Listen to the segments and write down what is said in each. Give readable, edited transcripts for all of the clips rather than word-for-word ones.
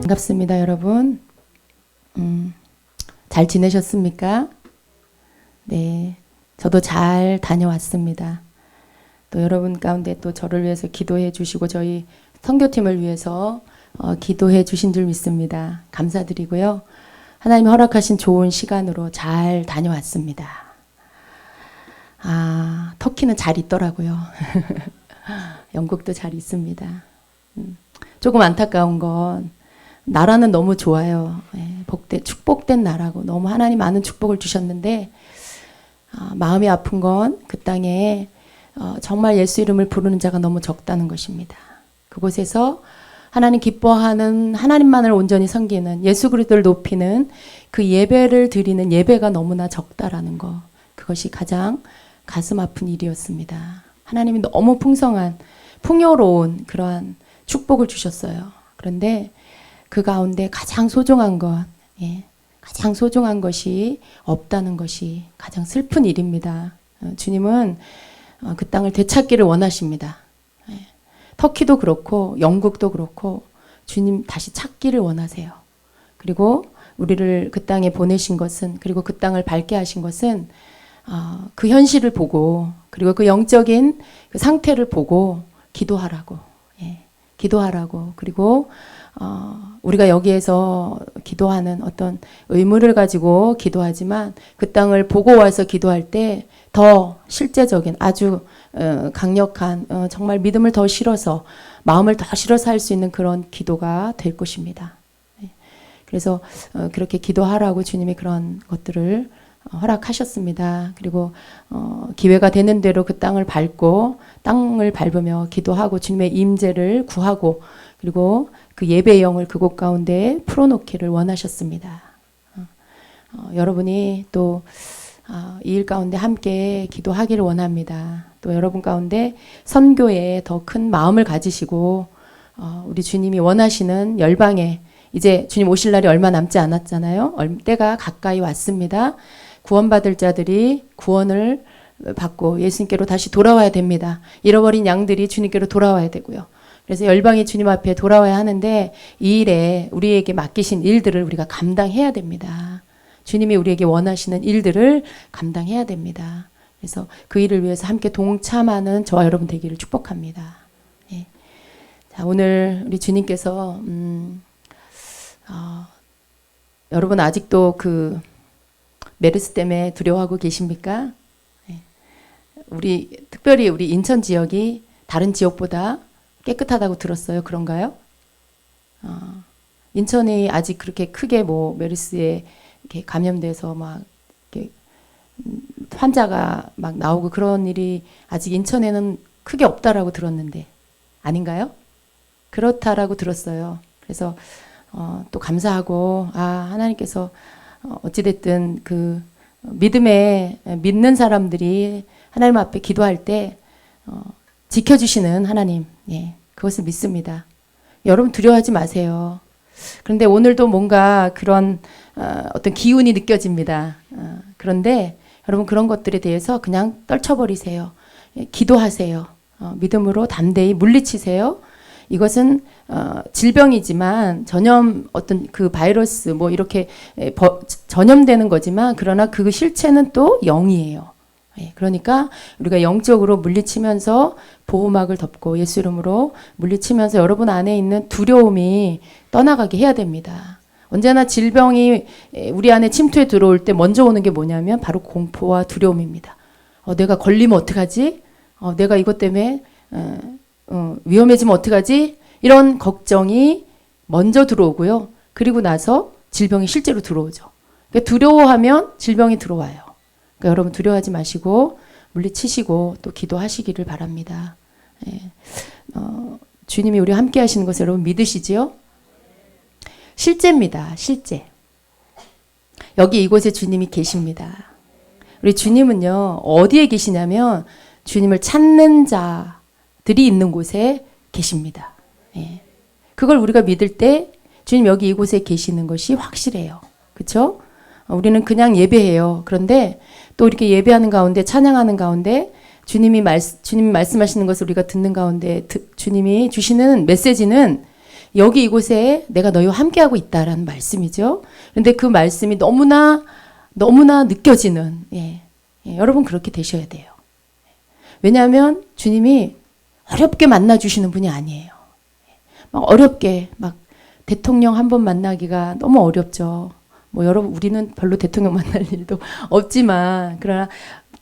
반갑습니다, 여러분. 잘 지내셨습니까? 네, 저도 잘 다녀왔습니다. 또 여러분 가운데 또 저를 위해서 기도해 주시고 저희 선교팀을 위해서 기도해 주신 줄 믿습니다. 감사드리고요. 하나님이 허락하신 좋은 시간으로 잘 다녀왔습니다. 터키는 잘 있더라고요. 영국도 잘 있습니다. 조금 안타까운 건 나라는 너무 좋아요. 축복된 나라고 너무 하나님 많은 축복을 주셨는데 마음이 아픈 건 그 땅에 정말 예수 이름을 부르는 자가 너무 적다는 것입니다. 그곳에서 하나님 기뻐하는 하나님만을 온전히 섬기는 예수 그리스도를 높이는 그 예배를 드리는 예배가 너무나 적다라는 것, 그것이 가장 가슴 아픈 일이었습니다. 하나님이 너무 풍성한 풍요로운 그러한 축복을 주셨어요. 그런데 그 가운데 가장 소중한 것, 가장 소중한 것이 없다는 것이 가장 슬픈 일입니다. 주님은 그 땅을 되찾기를 원하십니다. 터키도 그렇고 영국도 그렇고 주님 다시 찾기를 원하세요. 그리고 우리를 그 땅에 보내신 것은, 그리고 그 땅을 밝게 하신 것은 그 현실을 보고, 그리고 그 영적인 그 상태를 보고 기도하라고, 기도하라고. 그리고 우리가 여기에서 기도하는 어떤 의무를 가지고 기도하지만 그 땅을 보고 와서 기도할 때 더 실제적인 아주 강력한 정말 믿음을 더 실어서 마음을 더 실어서 할 수 있는 그런 기도가 될 것입니다. 그래서 그렇게 기도하라고 주님이 그런 것들을 허락하셨습니다. 그리고 기회가 되는 대로 그 땅을 밟고 땅을 밟으며 기도하고 주님의 임재를 구하고, 그리고 그 예배의 영을 그곳 가운데 풀어놓기를 원하셨습니다. 여러분이 또 이 일 가운데 함께 기도하기를 원합니다. 또 여러분 가운데 선교에 더 큰 마음을 가지시고 우리 주님이 원하시는 열방에, 이제 주님 오실 날이 얼마 남지 않았잖아요. 때가 가까이 왔습니다. 구원받을 자들이 구원을 받고 예수님께로 다시 돌아와야 됩니다. 잃어버린 양들이 주님께로 돌아와야 되고요. 그래서 열방이 주님 앞에 돌아와야 하는데 이 일에 우리에게 맡기신 일들을 우리가 감당해야 됩니다. 주님이 우리에게 원하시는 일들을 감당해야 됩니다. 그래서 그 일을 위해서 함께 동참하는 저와 여러분 되기를 축복합니다. 자, 오늘 우리 주님께서 여러분 아직도 그 메르스 때문에 두려워하고 계십니까? 특별히 우리 인천 지역이 다른 지역보다 깨끗하다고 들었어요. 그런가요? 인천이 아직 그렇게 크게 뭐 메르스에 이렇게 감염돼서 막 이렇게 환자가 막 나오고 그런 일이 아직 인천에는 크게 없다라고 들었는데 아닌가요? 그렇다라고 들었어요. 그래서 또 감사하고 하나님께서 어찌됐든 그 믿는 사람들이 하나님 앞에 기도할 때 지켜주시는 하나님, 그것을 믿습니다. 여러분 두려워하지 마세요. 그런데 오늘도 뭔가 그런 어떤 기운이 느껴집니다. 그런데 여러분 그런 것들에 대해서 그냥 떨쳐버리세요. 기도하세요. 믿음으로 담대히 물리치세요. 이것은 질병이지만 전염 어떤 그 바이러스 뭐 이렇게 전염되는 거지만, 그러나 그 실체는 또 영이에요. 그러니까 우리가 영적으로 물리치면서 보호막을 덮고 예수 이름으로 물리치면서 여러분 안에 있는 두려움이 떠나가게 해야 됩니다. 언제나 질병이 우리 안에 침투해 들어올 때 먼저 오는 게 뭐냐면 바로 공포와 두려움입니다. 내가 걸리면 어떡하지? 내가 이것 때문에 위험해지면 어떡하지? 이런 걱정이 먼저 들어오고요. 그리고 나서 질병이 실제로 들어오죠. 그러니까 두려워하면 질병이 들어와요. 그러니까 여러분 두려워하지 마시고 물리치시고 또 기도하시기를 바랍니다. 주님이 우리와 함께 하시는 것을 여러분 믿으시지요? 실제입니다. 실제. 여기 이곳에 주님이 계십니다. 우리 주님은요, 어디에 계시냐면 주님을 찾는 자들이 있는 곳에 계십니다. 그걸 우리가 믿을 때 주님 여기 이곳에 계시는 것이 확실해요. 그렇죠? 우리는 그냥 예배해요. 그런데 또 이렇게 예배하는 가운데, 찬양하는 가운데 주님이 말씀하시는 것을 우리가 듣는 가운데 주님이 주시는 메시지는 여기 이곳에 내가 너희와 함께하고 있다라는 말씀이죠. 그런데 그 말씀이 너무나 느껴지는, 여러분 그렇게 되셔야 돼요. 왜냐하면 주님이 어렵게 만나주시는 분이 아니에요. 막 어렵게, 막 대통령 한 번 만나기가 너무 어렵죠. 뭐 여러분, 우리는 별로 대통령 만날 일도 없지만, 그러나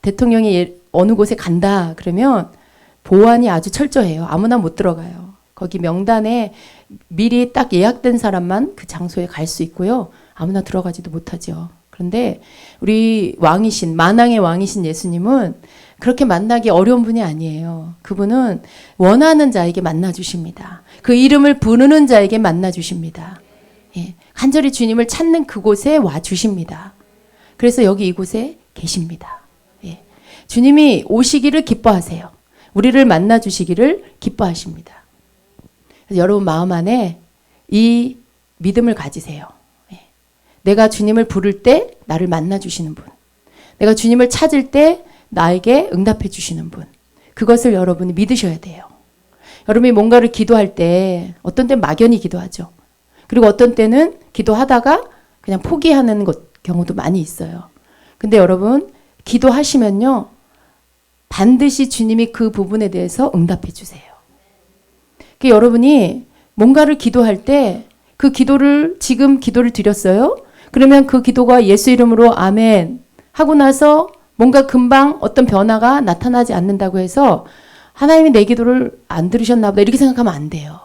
대통령이 어느 곳에 간다 그러면 보안이 아주 철저해요. 아무나 못 들어가요. 거기 명단에 미리 딱 예약된 사람만 그 장소에 갈 수 있고요. 아무나 들어가지도 못하죠. 그런데 우리 왕이신, 만왕의 왕이신 예수님은 그렇게 만나기 어려운 분이 아니에요. 그분은 원하는 자에게 만나주십니다. 그 이름을 부르는 자에게 만나주십니다. 간절히 주님을 찾는 그곳에 와주십니다. 그래서 여기 이곳에 계십니다. 주님이 오시기를 기뻐하세요. 우리를 만나주시기를 기뻐하십니다. 그래서 여러분 마음 안에 이 믿음을 가지세요. 내가 주님을 부를 때 나를 만나주시는 분. 내가 주님을 찾을 때 나에게 응답해 주시는 분. 그것을 여러분이 믿으셔야 돼요. 여러분이 뭔가를 기도할 때 어떤 때는 막연히 기도하죠. 그리고 어떤 때는 기도하다가 그냥 포기하는 경우도 많이 있어요. 근데 여러분 기도하시면요. 반드시 주님이 그 부분에 대해서 응답해 주세요. 그러니까 여러분이 뭔가를 기도할 때 그 기도를 지금 기도를 드렸어요. 그러면 그 기도가 예수 이름으로 아멘 하고 나서 뭔가 금방 어떤 변화가 나타나지 않는다고 해서 하나님이 내 기도를 안 들으셨나 보다 이렇게 생각하면 안 돼요.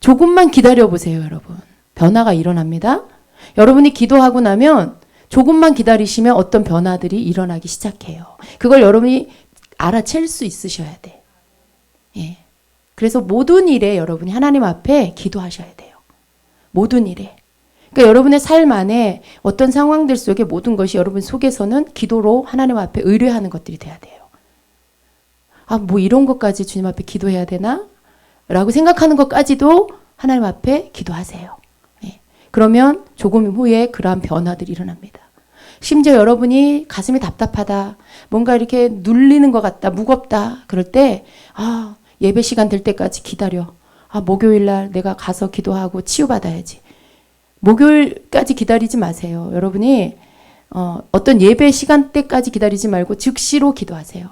조금만 기다려 보세요, 여러분. 변화가 일어납니다. 여러분이 기도하고 나면 조금만 기다리시면 어떤 변화들이 일어나기 시작해요. 그걸 여러분이 알아챌 수 있으셔야 돼. 그래서 모든 일에 여러분이 하나님 앞에 기도하셔야 돼요. 모든 일에. 그러니까 여러분의 삶 안에 어떤 상황들 속에 모든 것이 여러분 속에서는 기도로 하나님 앞에 의뢰하는 것들이 돼야 돼요. 아, 뭐 이런 것까지 주님 앞에 기도해야 되나? 라고 생각하는 것까지도 하나님 앞에 기도하세요. 그러면 조금 후에 그러한 변화들이 일어납니다. 심지어 여러분이 가슴이 답답하다, 뭔가 이렇게 눌리는 것 같다, 무겁다, 그럴 때, 예배 시간 될 때까지 기다려. 목요일 날 내가 가서 기도하고 치유받아야지. 목요일까지 기다리지 마세요. 여러분이 어떤 예배 시간대까지 기다리지 말고 즉시로 기도하세요.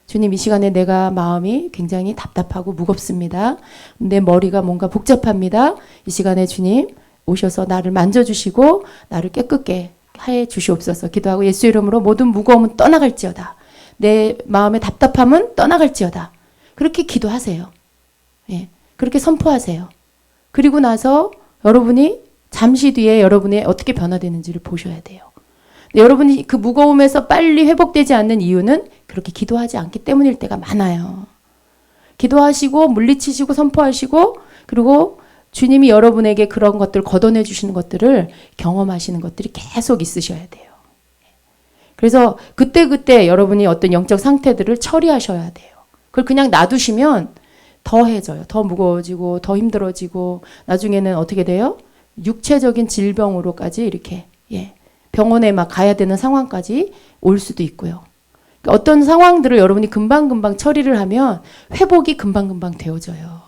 주님, 이 시간에 내가 마음이 굉장히 답답하고 무겁습니다. 내 머리가 뭔가 복잡합니다. 이 시간에 주님 오셔서 나를 만져주시고 나를 깨끗게 해 주시옵소서. 기도하고 예수 이름으로 모든 무거움은 떠나갈지어다. 내 마음의 답답함은 떠나갈지어다. 그렇게 기도하세요. 그렇게 선포하세요. 그리고 나서 여러분이 잠시 뒤에 여러분이 어떻게 변화되는지를 보셔야 돼요. 여러분이 그 무거움에서 빨리 회복되지 않는 이유는 그렇게 기도하지 않기 때문일 때가 많아요. 기도하시고 물리치시고 선포하시고 그리고 주님이 여러분에게 그런 것들을 걷어내 주시는 것들을 경험하시는 것들이 계속 있으셔야 돼요. 그래서 그때그때 여러분이 어떤 영적 상태들을 처리하셔야 돼요. 그걸 그냥 놔두시면 더해져요. 더 무거워지고 더 힘들어지고 나중에는 어떻게 돼요? 육체적인 질병으로까지 이렇게 병원에 막 가야 되는 상황까지 올 수도 있고요. 그러니까 어떤 상황들을 여러분이 금방금방 처리를 하면 회복이 금방금방 되어져요.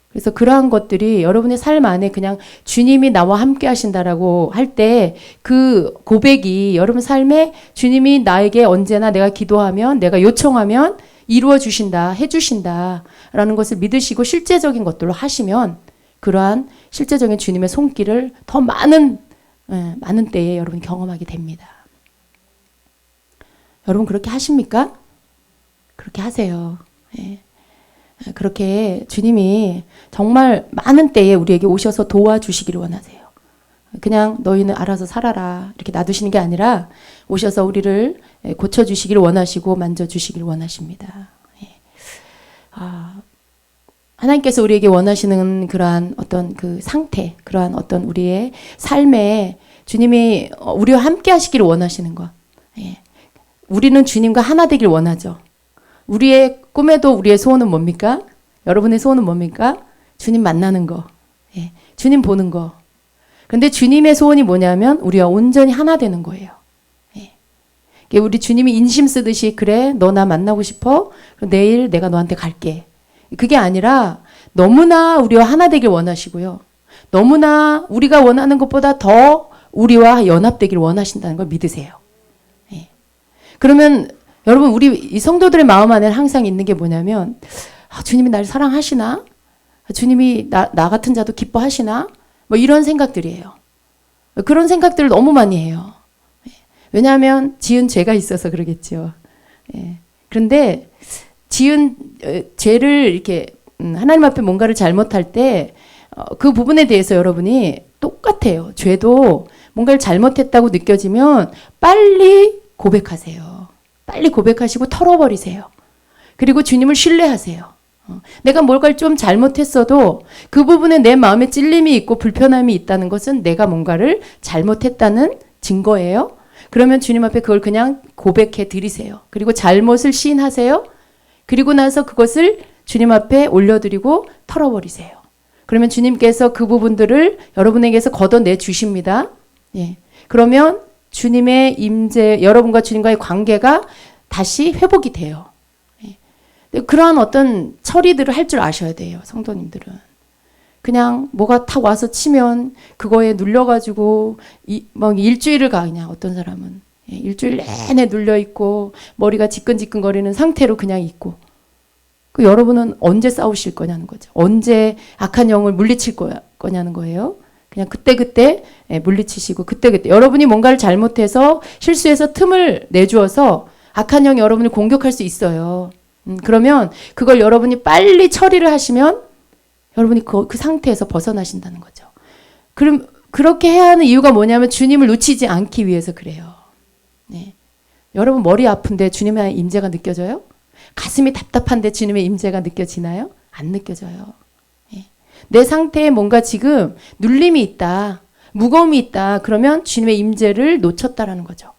그래서 그러한 것들이 여러분의 삶 안에 그냥 주님이 나와 함께 하신다라고 할 때 그 고백이 여러분 삶에 주님이 나에게 언제나 내가 기도하면 내가 요청하면 이루어 주신다, 해 주신다라는 것을 믿으시고 실제적인 것들로 하시면 그러한 실제적인 주님의 손길을 더 많은 때에 여러분 경험하게 됩니다. 여러분 그렇게 하십니까? 그렇게 하세요. 그렇게 주님이 정말 많은 때에 우리에게 오셔서 도와주시기를 원하세요. 그냥 너희는 알아서 살아라 이렇게 놔두시는 게 아니라 오셔서 우리를 고쳐주시기를 원하시고 만져주시기를 원하십니다. 하나님께서 우리에게 원하시는 그러한 어떤 그 상태, 그러한 어떤 우리의 삶에 주님이 우리와 함께 하시기를 원하시는 것. 우리는 주님과 하나 되길 원하죠. 우리의 꿈에도 우리의 소원은 뭡니까? 여러분의 소원은 뭡니까? 주님 만나는 거. 주님 보는 거. 그런데 주님의 소원이 뭐냐면 우리와 온전히 하나 되는 거예요. 우리 주님이 인심 쓰듯이 그래 너 나 만나고 싶어? 내일 내가 너한테 갈게. 그게 아니라 너무나 우리와 하나 되길 원하시고요. 너무나 우리가 원하는 것보다 더 우리와 연합되길 원하신다는 걸 믿으세요. 예. 그러면 여러분 우리 이 성도들의 마음 안에 항상 있는 게 뭐냐면 주님이 날 사랑하시나? 주님이 나 같은 자도 기뻐하시나? 뭐 이런 생각들이에요. 그런 생각들을 너무 많이 해요. 왜냐하면 지은 죄가 있어서 그러겠죠. 예. 그런데 지은 죄를 이렇게 하나님 앞에 뭔가를 잘못할 때 그 부분에 대해서 여러분이 똑같아요. 죄도 뭔가를 잘못했다고 느껴지면 빨리 고백하세요. 빨리 고백하시고 털어버리세요. 그리고 주님을 신뢰하세요. 내가 뭔가를 좀 잘못했어도 그 부분에 내 마음에 찔림이 있고 불편함이 있다는 것은 내가 뭔가를 잘못했다는 증거예요. 그러면 주님 앞에 그걸 그냥 고백해 드리세요. 그리고 잘못을 시인하세요. 그리고 나서 그것을 주님 앞에 올려드리고 털어버리세요. 그러면 주님께서 그 부분들을 여러분에게서 걷어내 주십니다. 예. 그러면 주님의 임재, 여러분과 주님과의 관계가 다시 회복이 돼요. 예. 그러한 어떤 처리들을 할 줄 아셔야 돼요. 성도님들은. 그냥 뭐가 탁 와서 치면 그거에 눌려가지고 막 일주일을 가 그냥 어떤 사람은. 예. 일주일 내내 눌려있고 머리가 지끈지끈거리는 상태로 그냥 있고. 그 여러분은 언제 싸우실 거냐는 거죠. 언제 악한 영을 물리칠 거냐는 거예요. 그냥 그때그때 물리치시고 그때그때 여러분이 뭔가를 잘못해서 실수해서 틈을 내주어서 악한 영이 여러분을 공격할 수 있어요. 그러면 그걸 여러분이 빨리 처리를 하시면 여러분이 그 상태에서 벗어나신다는 거죠. 그럼 그렇게 해야 하는 이유가 뭐냐면 주님을 놓치지 않기 위해서 그래요. 네. 여러분 머리 아픈데 주님의 임재가 느껴져요? 가슴이 답답한데 주님의 임재가 느껴지나요? 안 느껴져요. 예. 내 상태에 뭔가 지금 눌림이 있다, 무거움이 있다. 그러면 주님의 임재를 놓쳤다라는 거죠.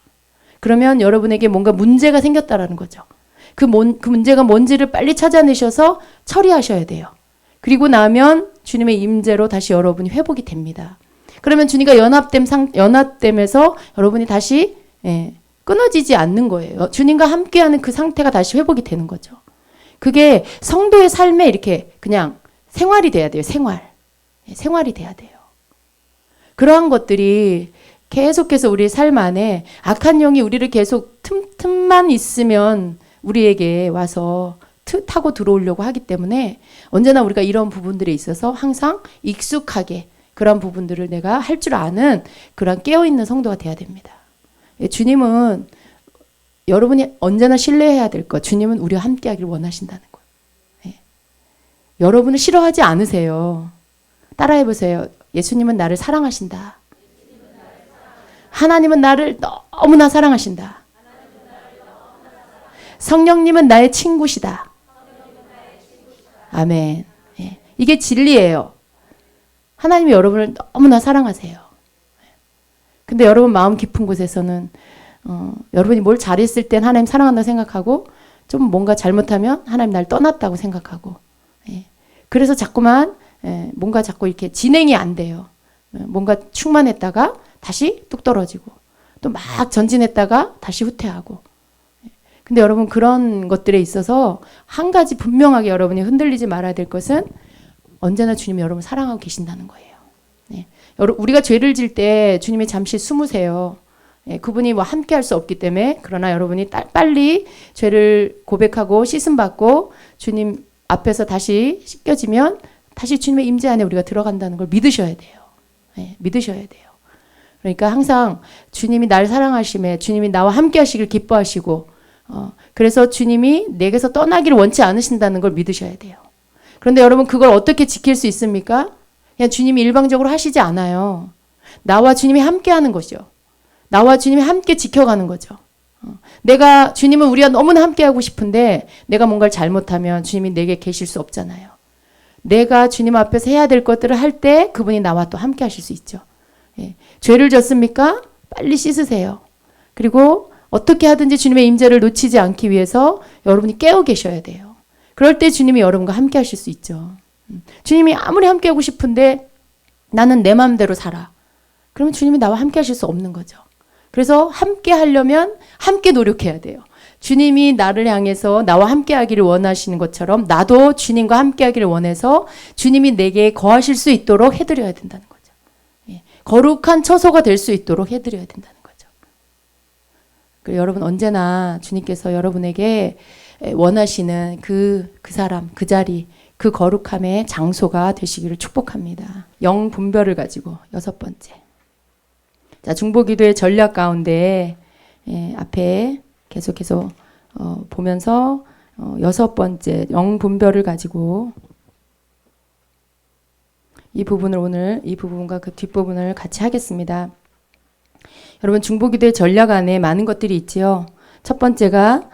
그러면 여러분에게 뭔가 문제가 생겼다라는 거죠. 그 문제가 뭔지를 빨리 찾아내셔서 처리하셔야 돼요. 그리고 나면 주님의 임재로 다시 여러분이 회복이 됩니다. 그러면 주님과 연합됨에서 여러분이 다시 끊어지지 않는 거예요. 주님과 함께하는 그 상태가 다시 회복이 되는 거죠. 그게 성도의 삶에 이렇게 그냥 생활이 돼야 돼요. 생활이 돼야 돼요. 그러한 것들이 계속해서 우리의 삶 안에 악한 영이 우리를 계속 틈만 있으면 우리에게 와서 타고 들어오려고 하기 때문에 언제나 우리가 이런 부분들에 있어서 항상 익숙하게 그런 부분들을 내가 할 줄 아는 그런 깨어있는 성도가 돼야 됩니다. 주님은 여러분이 언제나 신뢰해야 될 것. 주님은 우리와 함께하기를 원하신다는 것. 예. 여러분은 싫어하지 않으세요. 따라해보세요. 예수님은 나를 사랑하신다. 하나님은 나를 너무나 사랑하신다. 성령님은 나의 친구시다. 아멘. 예. 이게 진리예요. 하나님이 여러분을 너무나 사랑하세요. 근데 여러분 마음 깊은 곳에서는 여러분이 뭘 잘했을 땐 하나님 사랑한다고 생각하고 좀 뭔가 잘못하면 하나님 날 떠났다고 생각하고 그래서 자꾸만 뭔가 자꾸 이렇게 진행이 안 돼요. 뭔가 충만했다가 다시 뚝 떨어지고 또 막 전진했다가 다시 후퇴하고 근데 여러분 그런 것들에 있어서 한 가지 분명하게 여러분이 흔들리지 말아야 될 것은 언제나 주님이 여러분 사랑하고 계신다는 거예요. 우리가 죄를 질 때 주님이 잠시 숨으세요. 그분이 뭐 함께 할 수 없기 때문에 그러나 여러분이 빨리 죄를 고백하고 씻음받고 주님 앞에서 다시 씻겨지면 다시 주님의 임재 안에 우리가 들어간다는 걸 믿으셔야 돼요. 믿으셔야 돼요. 그러니까 항상 주님이 날 사랑하심에 주님이 나와 함께 하시길 기뻐하시고 그래서 주님이 내게서 떠나기를 원치 않으신다는 걸 믿으셔야 돼요. 그런데 여러분 그걸 어떻게 지킬 수 있습니까? 그냥 주님이 일방적으로 하시지 않아요. 나와 주님이 함께 하는 것이죠. 나와 주님이 함께 지켜가는 거죠. 내가 주님은 우리가 너무나 함께 하고 싶은데 내가 뭔가를 잘못하면 주님이 내게 계실 수 없잖아요. 내가 주님 앞에서 해야 될 것들을 할 때 그분이 나와 또 함께 하실 수 있죠. 죄를 졌습니까? 빨리 씻으세요. 그리고 어떻게 하든지 주님의 임재를 놓치지 않기 위해서 여러분이 깨어 계셔야 돼요. 그럴 때 주님이 여러분과 함께 하실 수 있죠. 주님이 아무리 함께 하고 싶은데 나는 내 마음대로 살아. 그러면 주님이 나와 함께 하실 수 없는 거죠. 그래서 함께 하려면 함께 노력해야 돼요. 주님이 나를 향해서 나와 함께 하기를 원하시는 것처럼 나도 주님과 함께 하기를 원해서 주님이 내게 거하실 수 있도록 해드려야 된다는 거죠. 예. 거룩한 처소가 될 수 있도록 해드려야 된다는 거죠. 그리고 여러분 언제나 주님께서 여러분에게 원하시는 그 사람, 그 자리, 그 거룩함의 장소가 되시기를 축복합니다. 영 분별을 가지고 6번째. 자, 중보기도의 전략 가운데 앞에 계속해서 보면서 6번째 영 분별을 가지고 이 부분과 그 뒷부분을 같이 하겠습니다. 여러분 중보기도의 전략 안에 많은 것들이 있지요. 첫 번째가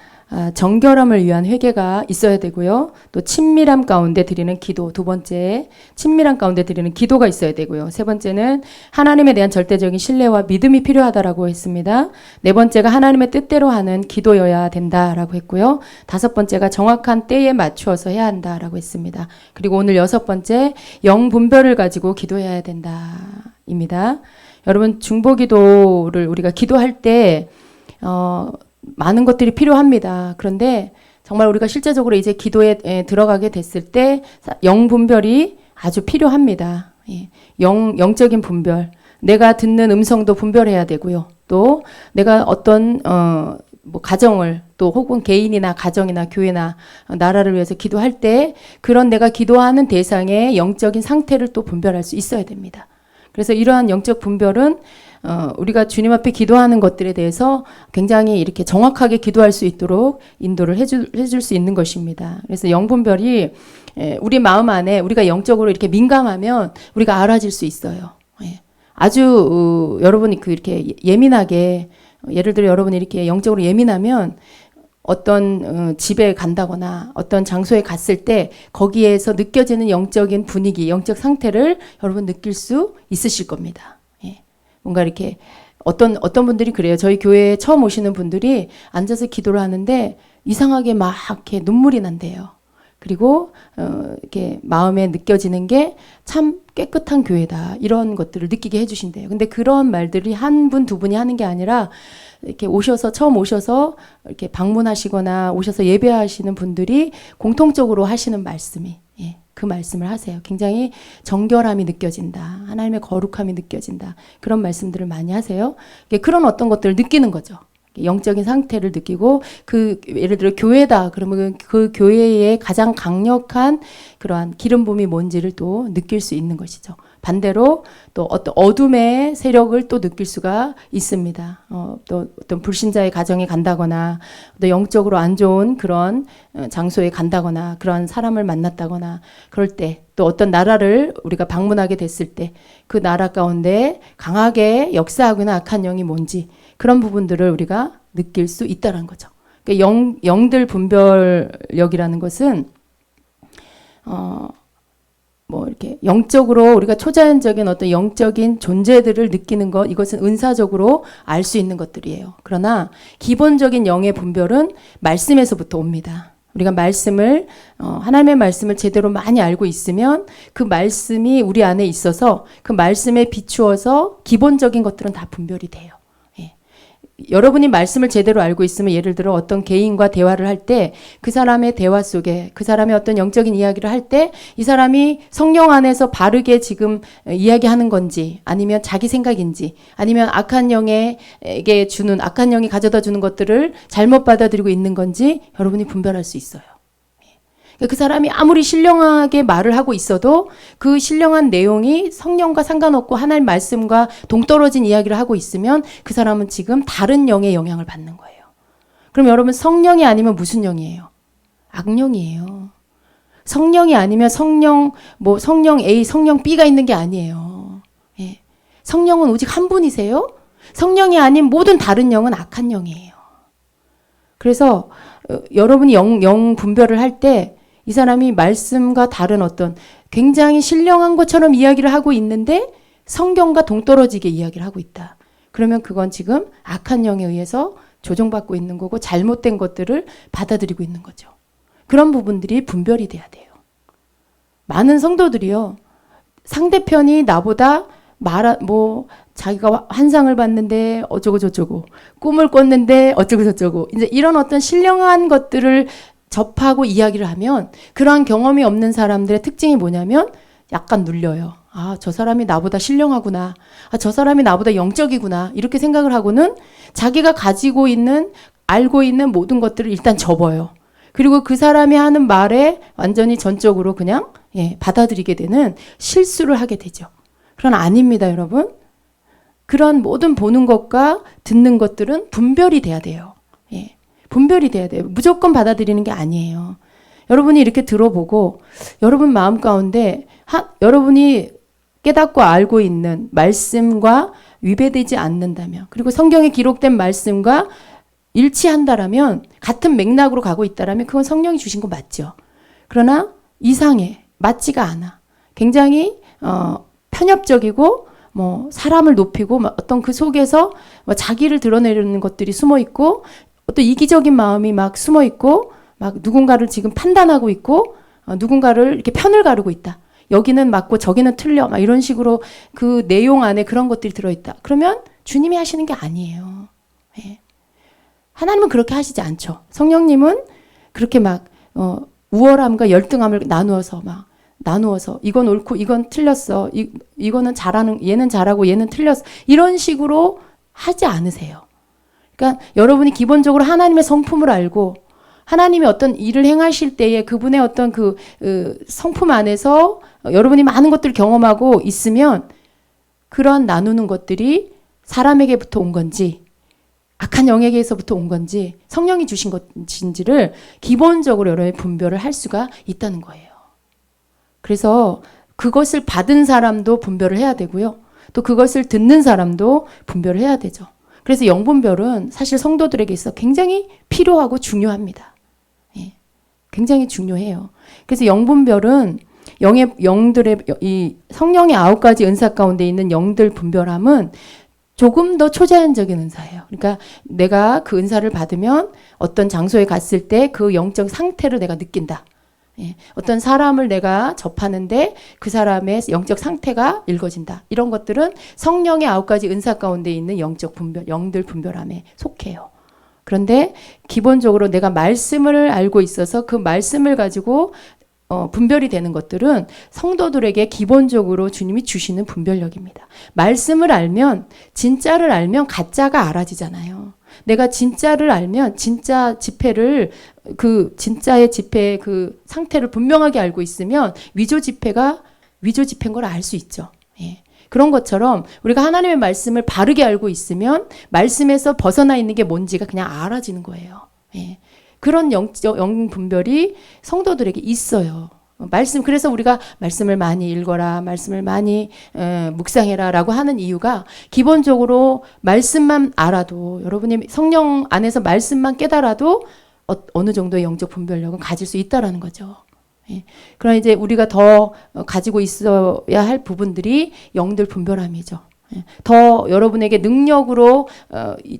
정결함을 위한 회개가 있어야 되고요. 또 친밀함 가운데 드리는 기도. 두 번째, 친밀함 가운데 드리는 기도가 있어야 되고요. 세 번째는 하나님에 대한 절대적인 신뢰와 믿음이 필요하다라고 했습니다. 네 번째가 하나님의 뜻대로 하는 기도여야 된다라고 했고요. 다섯 번째가 정확한 때에 맞추어서 해야 한다라고 했습니다. 그리고 오늘 6번째, 영 분별을 가지고 기도해야 된다입니다. 여러분 중보기도를 우리가 기도할 때 많은 것들이 필요합니다. 그런데 정말 우리가 실제적으로 이제 기도에 들어가게 됐을 때 영 분별이 아주 필요합니다. 영적인 분별. 내가 듣는 음성도 분별해야 되고요. 또 내가 어떤 가정을 또 혹은 개인이나 가정이나 교회나 나라를 위해서 기도할 때 그런 내가 기도하는 대상의 영적인 상태를 또 분별할 수 있어야 됩니다. 그래서 이러한 영적 분별은 우리가 주님 앞에 기도하는 것들에 대해서 굉장히 이렇게 정확하게 기도할 수 있도록 인도를 해줄 수 있는 것입니다. 그래서 영분별이 우리 마음 안에 우리가 영적으로 이렇게 민감하면 우리가 알아질 수 있어요. 아주 여러분이 이렇게 예민하게 예를 들어 여러분이 이렇게 영적으로 예민하면 어떤 집에 간다거나 어떤 장소에 갔을 때 거기에서 느껴지는 영적인 분위기, 영적 상태를 여러분 느낄 수 있으실 겁니다. 뭔가 이렇게 어떤 분들이 그래요. 저희 교회에 처음 오시는 분들이 앉아서 기도를 하는데 이상하게 막 이렇게 눈물이 난대요. 그리고 이렇게 마음에 느껴지는 게 참 깨끗한 교회다. 이런 것들을 느끼게 해주신대요. 근데 그런 말들이 한 분, 두 분이 하는 게 아니라 이렇게 처음 오셔서 이렇게 방문하시거나 오셔서 예배하시는 분들이 공통적으로 하시는 말씀이 그 말씀을 하세요. 굉장히 정결함이 느껴진다. 하나님의 거룩함이 느껴진다. 그런 말씀들을 많이 하세요. 그런 어떤 것들을 느끼는 거죠. 영적인 상태를 느끼고 예를 들어 교회다. 그러면 그 교회의 가장 강력한 그러한 기름 부음이 뭔지를 또 느낄 수 있는 것이죠. 반대로 또 어떤 어둠의 세력을 또 느낄 수가 있습니다. 또 어떤 불신자의 가정에 간다거나 또 영적으로 안 좋은 그런 장소에 간다거나 그런 사람을 만났다거나 그럴 때 또 어떤 나라를 우리가 방문하게 됐을 때 그 나라 가운데 강하게 역사하거나 악한 영이 뭔지 그런 부분들을 우리가 느낄 수 있다는 거죠. 그러니까 영들 분별력이라는 것은 이렇게 영적으로 우리가 초자연적인 어떤 영적인 존재들을 느끼는 것, 이것은 은사적으로 알 수 있는 것들이에요. 그러나 기본적인 영의 분별은 말씀에서부터 옵니다. 우리가 하나님의 말씀을 제대로 많이 알고 있으면 그 말씀이 우리 안에 있어서 그 말씀에 비추어서 기본적인 것들은 다 분별이 돼요. 여러분이 말씀을 제대로 알고 있으면 예를 들어 어떤 개인과 대화를 할 때 그 사람의 대화 속에 그 사람의 어떤 영적인 이야기를 할 때 이 사람이 성령 안에서 바르게 지금 이야기하는 건지 아니면 자기 생각인지 아니면 악한 영이 가져다 주는 것들을 잘못 받아들이고 있는 건지 여러분이 분별할 수 있어요. 그 사람이 아무리 신령하게 말을 하고 있어도 그 신령한 내용이 성령과 상관없고 하나님 말씀과 동떨어진 이야기를 하고 있으면 그 사람은 지금 다른 영의 영향을 받는 거예요. 그럼 여러분 성령이 아니면 무슨 영이에요? 악령이에요. 성령이 아니면 성령 A, 성령 B가 있는 게 아니에요. 성령은 오직 한 분이세요. 성령이 아닌 모든 다른 영은 악한 영이에요. 그래서 여러분이 영 분별을 할 때 이 사람이 말씀과 다른 어떤 굉장히 신령한 것처럼 이야기를 하고 있는데 성경과 동떨어지게 이야기를 하고 있다. 그러면 그건 지금 악한 영에 의해서 조종받고 있는 거고 잘못된 것들을 받아들이고 있는 거죠. 그런 부분들이 분별이 돼야 돼요. 많은 성도들이요. 상대편이 나보다 자기가 환상을 봤는데 어쩌고 저쩌고, 꿈을 꿨는데 어쩌고 저쩌고, 이제 이런 어떤 신령한 것들을 접하고 이야기를 하면 그러한 경험이 없는 사람들의 특징이 뭐냐면 약간 눌려요. 아, 저 사람이 나보다 신령하구나. 아, 저 사람이 나보다 영적이구나. 이렇게 생각을 하고는 자기가 가지고 있는, 알고 있는 모든 것들을 일단 접어요. 그리고 그 사람이 하는 말에 완전히 전적으로 그냥 받아들이게 되는 실수를 하게 되죠. 그러나 아닙니다, 여러분. 그런 모든 보는 것과 듣는 것들은 분별이 돼야 돼요. 분별이 돼야 돼요. 무조건 받아들이는 게 아니에요. 여러분이 이렇게 들어보고 여러분 마음 가운데 여러분이 깨닫고 알고 있는 말씀과 위배되지 않는다면, 그리고 성경에 기록된 말씀과 일치한다라면, 같은 맥락으로 가고 있다라면 그건 성령이 주신 거 맞죠. 그러나 이상해, 맞지가 않아. 굉장히 편협적이고 뭐 사람을 높이고 어떤 그 속에서 자기를 드러내려는 것들이 숨어 있고, 어떤 이기적인 마음이 막 숨어 있고, 막 누군가를 지금 판단하고 있고, 누군가를 이렇게 편을 가르고 있다. 여기는 맞고 저기는 틀려. 막 이런 식으로 그 내용 안에 그런 것들이 들어있다. 그러면 주님이 하시는 게 아니에요. 하나님은 그렇게 하시지 않죠. 성령님은 그렇게 막 우월함과 열등함을 나누어서 이건 옳고 이건 틀렸어. 이거는 잘하는, 얘는 잘하고 얘는 틀렸어. 이런 식으로 하지 않으세요. 그러니까 여러분이 기본적으로 하나님의 성품을 알고 하나님이 어떤 일을 행하실 때에 그분의 어떤 그 성품 안에서 여러분이 많은 것들을 경험하고 있으면, 그런 나누는 것들이 사람에게부터 온 건지 악한 영에게서부터 온 건지 성령이 주신 것인지를 기본적으로 여러분이 분별을 할 수가 있다는 거예요. 그래서 그것을 받은 사람도 분별을 해야 되고요. 또 그것을 듣는 사람도 분별을 해야 되죠. 그래서 영분별은 사실 성도들에게 있어 굉장히 필요하고 중요합니다. 굉장히 중요해요. 그래서 영분별은 영들의 이 성령의 9가지 은사 가운데 있는 영들 분별함은 조금 더 초자연적인 은사예요. 그러니까 내가 그 은사를 받으면 어떤 장소에 갔을 때 그 영적 상태를 내가 느낀다. 어떤 사람을 내가 접하는데 그 사람의 영적 상태가 읽어진다. 이런 것들은 성령의 9가지 은사 가운데 있는 영적 분별, 영들 분별함에 속해요. 그런데 기본적으로 내가 말씀을 알고 있어서 그 말씀을 가지고 분별이 되는 것들은 성도들에게 기본적으로 주님이 주시는 분별력입니다. 말씀을 알면, 진짜를 알면 가짜가 알아지잖아요. 내가 진짜를 알면 진짜 지폐를, 그 진짜의 지폐의 그 상태를 분명하게 알고 있으면 위조 지폐가 위조 지폐인 걸 알 수 있죠. 그런 것처럼 우리가 하나님의 말씀을 바르게 알고 있으면 말씀에서 벗어나 있는 게 뭔지가 그냥 알아지는 거예요. 그런 영 분별이 성도들에게 있어요. 그래서 우리가 말씀을 많이 읽어라, 말씀을 많이 묵상해라 라고 하는 이유가, 기본적으로 말씀만 알아도, 여러분이 성령 안에서 말씀만 깨달아도 어느 정도의 영적 분별력은 가질 수 있다라는 거죠. 그러나 이제 우리가 더 가지고 있어야 할 부분들이 영들 분별함이죠. 더 여러분에게 능력으로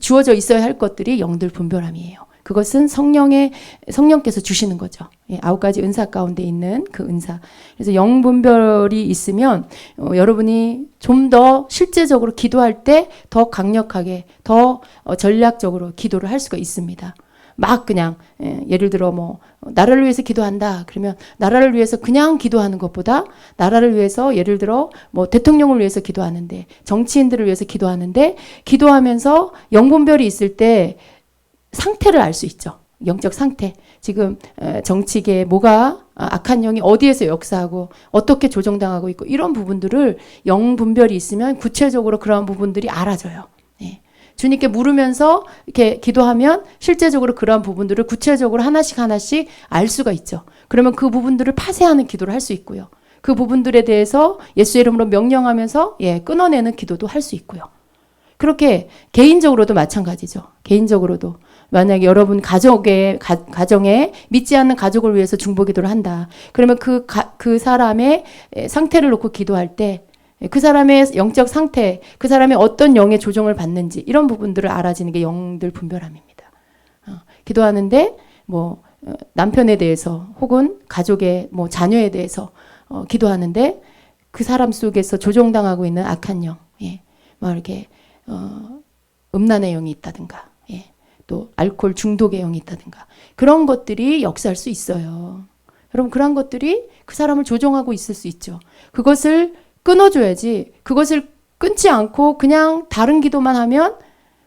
주어져 있어야 할 것들이 영들 분별함이에요. 그것은 성령께서 주시는 거죠. 9가지 은사 가운데 있는 그 은사. 그래서 영 분별이 있으면 여러분이 좀 더 실제적으로 기도할 때 더 강력하게, 더 전략적으로 기도를 할 수가 있습니다. 막 그냥 예를 들어 뭐 나라를 위해서 기도한다 그러면 나라를 위해서 그냥 기도하는 것보다, 나라를 위해서 예를 들어 뭐 대통령을 위해서 기도하는데, 정치인들을 위해서 기도하는데, 기도하면서 영분별이 있을 때 상태를 알 수 있죠. 영적 상태. 지금 정치계에 뭐가 악한 영이 어디에서 역사하고 어떻게 조정당하고 있고, 이런 부분들을 영 분별이 있으면 구체적으로 그런 부분들이 알아져요. 주님께 물으면서 이렇게 기도하면 실제적으로 그러한 부분들을 구체적으로 하나씩 알 수가 있죠. 그러면 그 부분들을 파쇄하는 기도를 할 수 있고요. 그 부분들에 대해서 예수의 이름으로 명령하면서 끊어내는 기도도 할 수 있고요. 그렇게 개인적으로도 마찬가지죠. 개인적으로도 만약에 여러분 가정에 믿지 않는 가족을 위해서 중보기도를 한다. 그러면 그 사람의 상태를 놓고 기도할 때 그 사람의 영적 상태, 그 사람의 어떤 영의 조정을 받는지, 이런 부분들을 알아지는 게 영들 분별함입니다. 기도하는데 뭐 남편에 대해서 혹은 가족의 뭐 자녀에 대해서 기도하는데 그 사람 속에서 조종당하고 있는 악한 영, 막 이렇게 음란의 영이 있다든가, 예, 또 알코올 중독의 영이 있다든가 그런 것들이 역사할 수 있어요. 여러분 그런 것들이 그 사람을 조종하고 있을 수 있죠. 그것을 끊어줘야지. 그것을 끊지 않고 그냥 다른 기도만 하면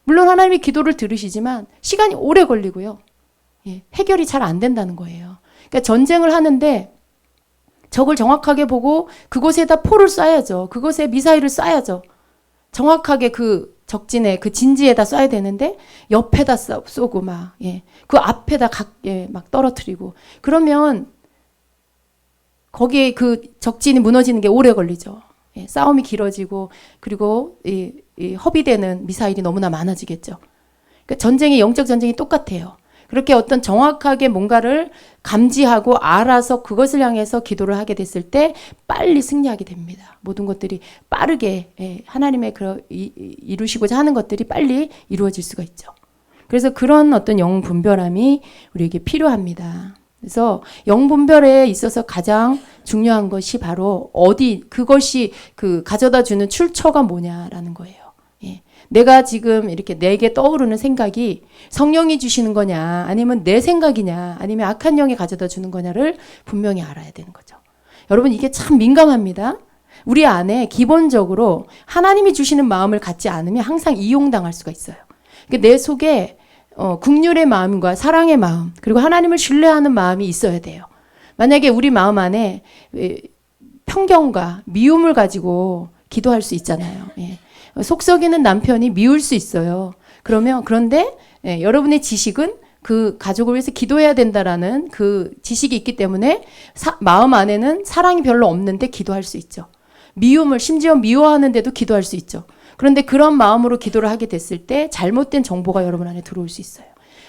물론 하나님이 기도를 들으시지만 시간이 오래 걸리고요. 예, 해결이 잘 안 된다는 거예요. 그러니까 전쟁을 하는데 적을 정확하게 보고 그곳에다 포를 쏴야죠. 그곳에 미사일을 쏴야죠. 정확하게 그 적진에 그 진지에다 쏴야 되는데 옆에다 쏘고 막, 예, 그 앞에다 막 떨어뜨리고 그러면 거기에 그 적진이 무너지는 게 오래 걸리죠. 예, 싸움이 길어지고 그리고 이 허비되는 미사일이 너무나 많아지겠죠. 그러니까 전쟁이 영적 전쟁이 똑같아요. 그렇게 어떤 정확하게 뭔가를 감지하고 알아서 그것을 향해서 기도를 하게 됐을 때 빨리 승리하게 됩니다. 모든 것들이 빠르게, 예, 하나님의 이루시고자 하는 것들이 빨리 이루어질 수가 있죠. 그래서 그런 어떤 영 분별함이 우리에게 필요합니다. 그래서 영 분별에 있어서 가장 중요한 것이 바로 그것이 그 가져다 주는 출처가 뭐냐라는 거예요. 예. 내가 지금 이렇게 내게 떠오르는 생각이 성령이 주시는 거냐, 아니면 내 생각이냐, 아니면 악한 영이 가져다 주는 거냐를 분명히 알아야 되는 거죠. 여러분 이게 참 민감합니다. 우리 안에 기본적으로 하나님이 주시는 마음을 갖지 않으면 항상 이용당할 수가 있어요. 그러니까 내 속에 긍휼의 마음과 사랑의 마음, 그리고 하나님을 신뢰하는 마음이 있어야 돼요. 만약에 우리 마음 안에 편견과 미움을 가지고 기도할 수 있잖아요. 예. 속 썩이는 남편이 미울 수 있어요. 그런데 예, 여러분의 지식은 그 가족을 위해서 기도해야 된다라는 그 지식이 있기 때문에 마음 안에는 사랑이 별로 없는데 기도할 수 있죠. 미움을 심지어 미워하는데도 기도할 수 있죠. 그런데 그런 마음으로 기도를 하게 됐을 때 잘못된 정보가 여러분 안에 들어올 수 있어요.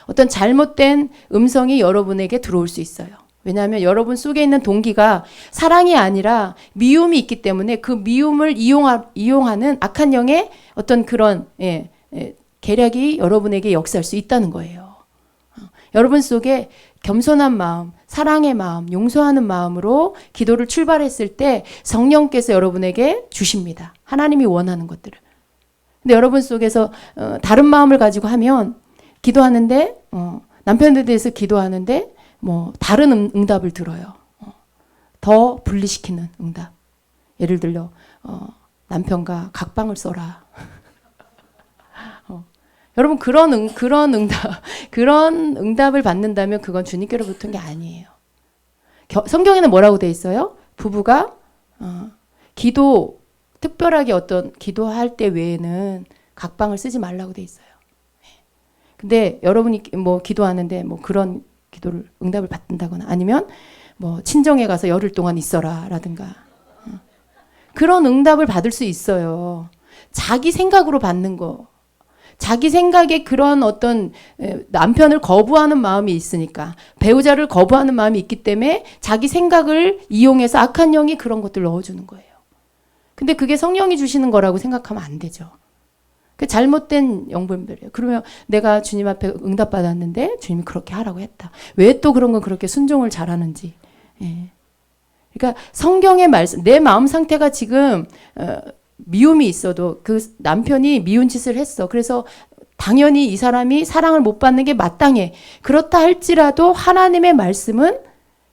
어떤 잘못된 음성이 여러분에게 들어올 수 있어요. 왜냐하면 여러분 속에 있는 동기가 사랑이 아니라 미움이 있기 때문에 그 미움을 이용하는 악한 영의 어떤 그런 계략이 여러분에게 역사할 수 있다는 거예요. 여러분 속에 겸손한 마음, 사랑의 마음, 용서하는 마음으로 기도를 출발했을 때 성령께서 여러분에게 주십니다. 하나님이 원하는 것들을. 근데 여러분 속에서 다른 마음을 가지고 하면 기도하는데 남편에 대해서 기도하는데 뭐 다른 응답을 들어요. 더 분리시키는 응답. 예를 들어 남편과 각방을 써라. 여러분 그런 응답, 그런 응답을 받는다면 그건 주님께로부터 게 아니에요. 성경에는 뭐라고 돼 있어요? 부부가 특별하게 어떤 기도할 때 외에는 각방을 쓰지 말라고 돼 있어요. 근데 여러분이 뭐 기도하는데 뭐 그런 기도를 응답을 받는다거나 아니면 뭐 친정에 가서 열흘 동안 있어라라든가 그런 응답을 받을 수 있어요. 자기 생각으로 받는 거. 자기 생각에 그런 어떤 남편을 거부하는 마음이 있으니까 배우자를 거부하는 마음이 있기 때문에 자기 생각을 이용해서 악한 영이 그런 것들을 넣어주는 거예요. 근데 그게 성령이 주시는 거라고 생각하면 안 되죠. 그 잘못된 영분별이에요. 그러면 내가 주님 앞에 응답받았는데 주님이 그렇게 하라고 했다. 왜 또 그런 건 그렇게 순종을 잘하는지. 예. 그러니까 성경의 말씀, 내 마음 상태가 지금 미움이 있어도 그 남편이 미운 짓을 했어. 그래서 당연히 이 사람이 사랑을 못 받는 게 마땅해. 그렇다 할지라도 하나님의 말씀은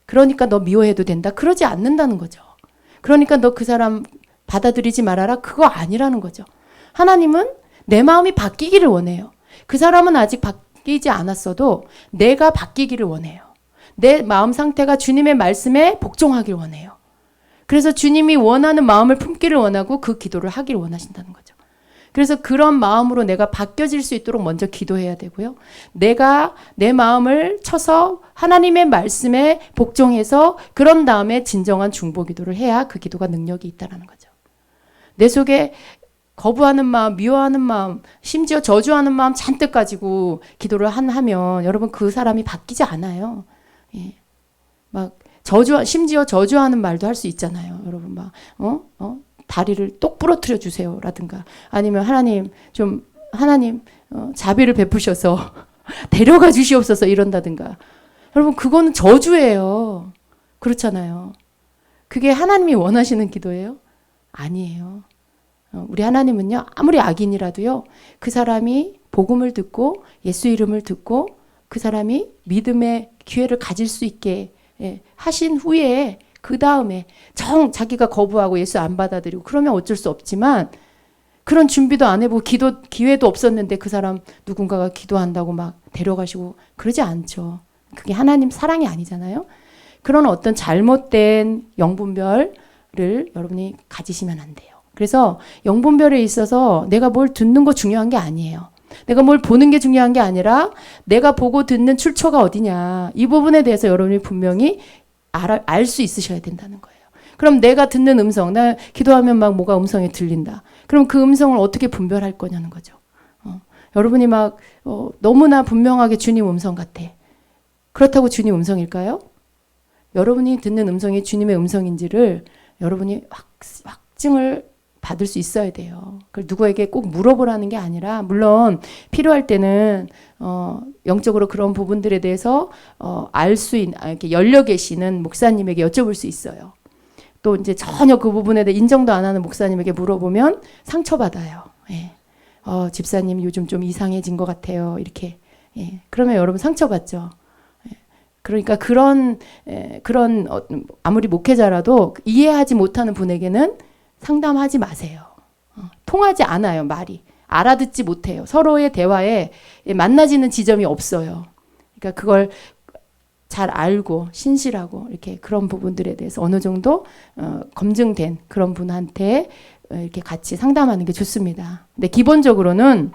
그러니까 너 미워해도 된다. 그러지 않는다는 거죠. 그러니까 너 그 사람 받아들이지 말아라. 그거 아니라는 거죠. 하나님은 내 마음이 바뀌기를 원해요. 그 사람은 아직 바뀌지 않았어도 내가 바뀌기를 원해요. 내 마음 상태가 주님의 말씀에 복종하길 원해요. 그래서 주님이 원하는 마음을 품기를 원하고 그 기도를 하기를 원하신다는 거죠. 그래서 그런 마음으로 내가 바뀌어질 수 있도록 먼저 기도해야 되고요. 내가 내 마음을 쳐서 하나님의 말씀에 복종해서 그런 다음에 진정한 중보 기도를 해야 그 기도가 능력이 있다는 거죠. 내 속에 거부하는 마음, 미워하는 마음, 심지어 저주하는 마음 잔뜩 가지고 기도를 하면 여러분 그 사람이 바뀌지 않아요. 예. 막 심지어 저주하는 말도 할 수 있잖아요. 여러분 막 다리를 똑 부러뜨려 주세요라든가 아니면 하나님 자비를 베푸셔서 데려가 주시옵소서 이런다든가. 여러분 그거는 저주예요. 그렇잖아요. 그게 하나님이 원하시는 기도예요? 아니에요. 우리 하나님은요, 아무리 악인이라도요, 그 사람이 복음을 듣고 예수 이름을 듣고 그 사람이 믿음의 기회를 가질 수 있게 하신 후에 그 다음에 자기가 거부하고 예수 안 받아들이고 그러면 어쩔 수 없지만 그런 준비도 안 해보고 기회도 없었는데 그 사람 누군가가 기도한다고 막 데려가시고 그러지 않죠. 그게 하나님 사랑이 아니잖아요. 그런 어떤 잘못된 영분별을 여러분이 가지시면 안 돼요. 그래서 영분별에 있어서 내가 뭘 듣는 거 중요한 게 아니에요. 내가 뭘 보는 게 중요한 게 아니라 내가 보고 듣는 출처가 어디냐. 이 부분에 대해서 여러분이 분명히 알 수 있으셔야 된다는 거예요. 그럼 내가 듣는 음성, 나 기도하면 막 뭐가 음성이 들린다. 그럼 그 음성을 어떻게 분별할 거냐는 거죠. 여러분이 막 너무나 분명하게 주님 음성 같아. 그렇다고 주님 음성일까요? 여러분이 듣는 음성이 주님의 음성인지를 여러분이 확증을 받을 수 있어야 돼요. 그걸 누구에게 꼭 물어보라는 게 아니라 물론 필요할 때는 영적으로 그런 부분들에 대해서 알 수 있는 이렇게 열려 계시는 목사님에게 여쭤볼 수 있어요. 또 이제 전혀 그 부분에 대해 인정도 안 하는 목사님에게 물어보면 상처받아요. 예. 집사님 요즘 좀 이상해진 것 같아요. 이렇게. 예. 그러면 여러분 상처받죠. 예. 그러니까 그런 아무리 목회자라도 이해하지 못하는 분에게는 상담하지 마세요. 통하지 않아요, 말이. 알아듣지 못해요. 서로의 대화에 만나지는 지점이 없어요. 그러니까 그걸 잘 알고 신실하고 이렇게 그런 부분들에 대해서 어느 정도 검증된 그런 분한테 이렇게 같이 상담하는 게 좋습니다. 근데 기본적으로는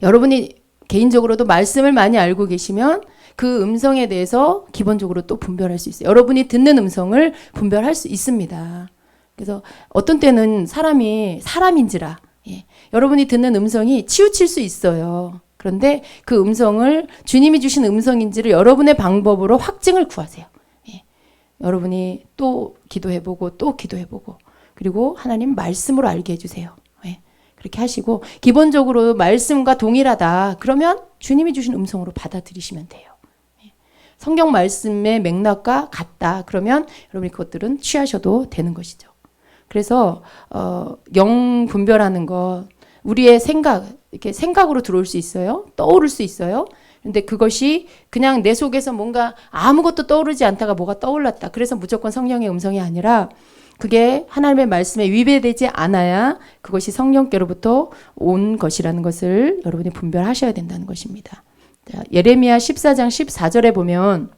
여러분이 개인적으로도 말씀을 많이 알고 계시면 그 음성에 대해서 기본적으로 또 분별할 수 있어요. 여러분이 듣는 음성을 분별할 수 있습니다. 그래서 어떤 때는 사람인지라 여러분이 듣는 음성이 치우칠 수 있어요. 그런데 그 음성을 주님이 주신 음성인지를 여러분의 방법으로 확증을 구하세요. 여러분이 또 기도해보고 또 기도해보고 그리고 하나님 말씀으로 알게 해주세요. 그렇게 하시고 기본적으로 말씀과 동일하다. 그러면 주님이 주신 음성으로 받아들이시면 돼요. 성경 말씀의 맥락과 같다. 그러면 여러분이 그것들은 취하셔도 되는 것이죠. 그래서 영 분별하는 것 우리의 이렇게 생각으로 들어올 수 있어요. 떠오를 수 있어요. 근데 그것이 그냥 내 속에서 뭔가 아무것도 떠오르지 않다가 뭐가 떠올랐다. 그래서 무조건 성령의 음성이 아니라 그게 하나님의 말씀에 위배되지 않아야 그것이 성령께로부터 온 것이라는 것을 여러분이 분별하셔야 된다는 것입니다. 자, 예레미야 14장 14절에 보면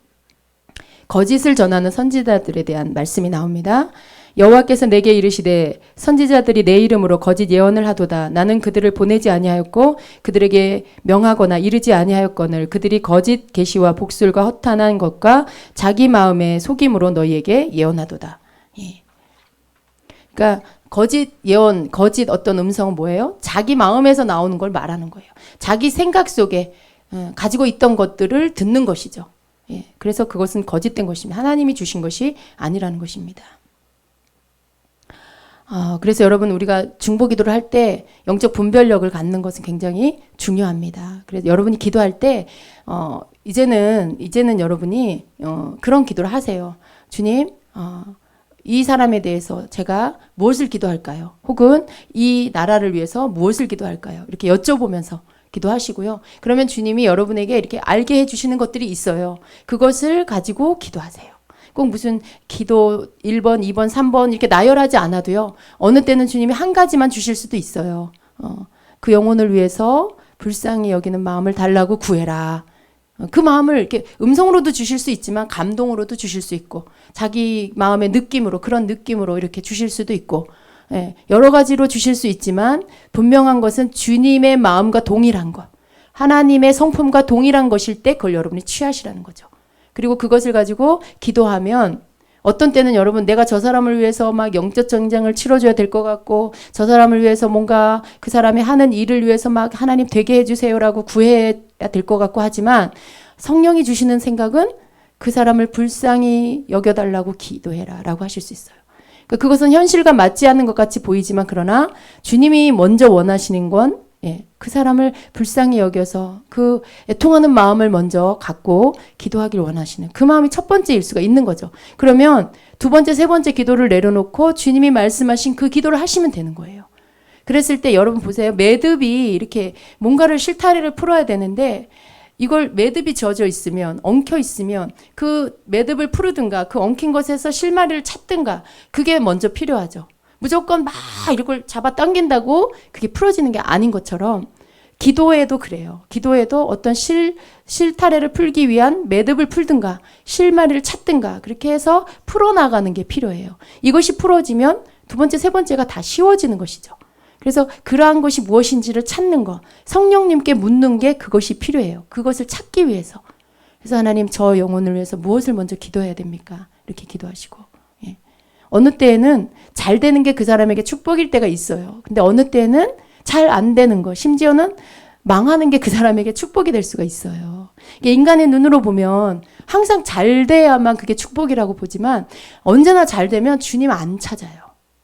거짓을 전하는 선지자들에 대한 말씀이 나옵니다. 여호와께서 내게 이르시되 선지자들이 내 이름으로 거짓 예언을 하도다. 나는 그들을 보내지 아니하였고 그들에게 명하거나 이르지 아니하였거늘 그들이 거짓 계시와 복술과 허탄한 것과 자기 마음의 속임으로 너희에게 예언하도다. 그러니까 거짓 예언, 거짓 어떤 음성은 뭐예요? 자기 마음에서 나오는 걸 말하는 거예요. 자기 생각 속에 가지고 있던 것들을 듣는 것이죠. 그래서 그것은 거짓된 것입니다. 하나님이 주신 것이 아니라는 것입니다. 그래서 여러분 우리가 중보기도를 할 때 영적 분별력을 갖는 것은 굉장히 중요합니다. 그래서 여러분이 기도할 때 이제는 여러분이 그런 기도를 하세요. 주님, 이 사람에 대해서 제가 무엇을 기도할까요? 혹은 이 나라를 위해서 무엇을 기도할까요? 이렇게 여쭤보면서 기도하시고요. 그러면 주님이 여러분에게 이렇게 알게 해주시는 것들이 있어요. 그것을 가지고 기도하세요. 꼭 무슨 기도 1번, 2번, 3번 이렇게 나열하지 않아도요. 어느 때는 주님이 한 가지만 주실 수도 있어요. 그 영혼을 위해서 불쌍히 여기는 마음을 달라고 구해라. 그 마음을 이렇게 음성으로도 주실 수 있지만 감동으로도 주실 수 있고 자기 마음의 느낌으로 그런 느낌으로 이렇게 주실 수도 있고 여러 가지로 주실 수 있지만 분명한 것은 주님의 마음과 동일한 것 하나님의 성품과 동일한 것일 때 그걸 여러분이 취하시라는 거죠. 그리고 그것을 가지고 기도하면 어떤 때는 여러분 내가 저 사람을 위해서 막 영적 전쟁을 치러줘야 될 것 같고 저 사람을 위해서 뭔가 그 사람이 하는 일을 위해서 막 하나님 되게 해주세요라고 구해야 될 것 같고 하지만 성령이 주시는 생각은 그 사람을 불쌍히 여겨달라고 기도해라 라고 하실 수 있어요. 그러니까 그것은 현실과 맞지 않는 것 같이 보이지만 그러나 주님이 먼저 원하시는 건 그 사람을 불쌍히 여겨서 그 애통하는 마음을 먼저 갖고 기도하길 원하시는 그 마음이 첫 번째일 수가 있는 거죠. 그러면 두 번째, 세 번째 기도를 내려놓고 주님이 말씀하신 그 기도를 하시면 되는 거예요. 그랬을 때 여러분 보세요. 매듭이 이렇게 뭔가를 실타래를 풀어야 되는데 이걸 매듭이 젖어 있으면, 엉켜 있으면 그 매듭을 풀든가 그 엉킨 것에서 실마리를 찾든가 그게 먼저 필요하죠. 무조건 막 이걸 잡아 당긴다고 그게 풀어지는 게 아닌 것처럼 기도에도 그래요. 기도에도 어떤 실타래를 풀기 위한 매듭을 풀든가 실마리를 찾든가 그렇게 해서 풀어나가는 게 필요해요. 이것이 풀어지면 두 번째, 세 번째가 다 쉬워지는 것이죠. 그래서 그러한 것이 무엇인지를 찾는 것, 성령님께 묻는 게 그것이 필요해요. 그것을 찾기 위해서. 그래서 하나님 저 영혼을 위해서 무엇을 먼저 기도해야 됩니까? 이렇게 기도하시고. 예. 어느 때에는 잘 되는 게 그 사람에게 축복일 때가 있어요. 근데 어느 때에는 잘 안 되는 거, 심지어는 망하는 게 그 사람에게 축복이 될 수가 있어요. 인간의 눈으로 보면 항상 잘 돼야만 그게 축복이라고 보지만 언제나 잘 되면 주님 안 찾아요.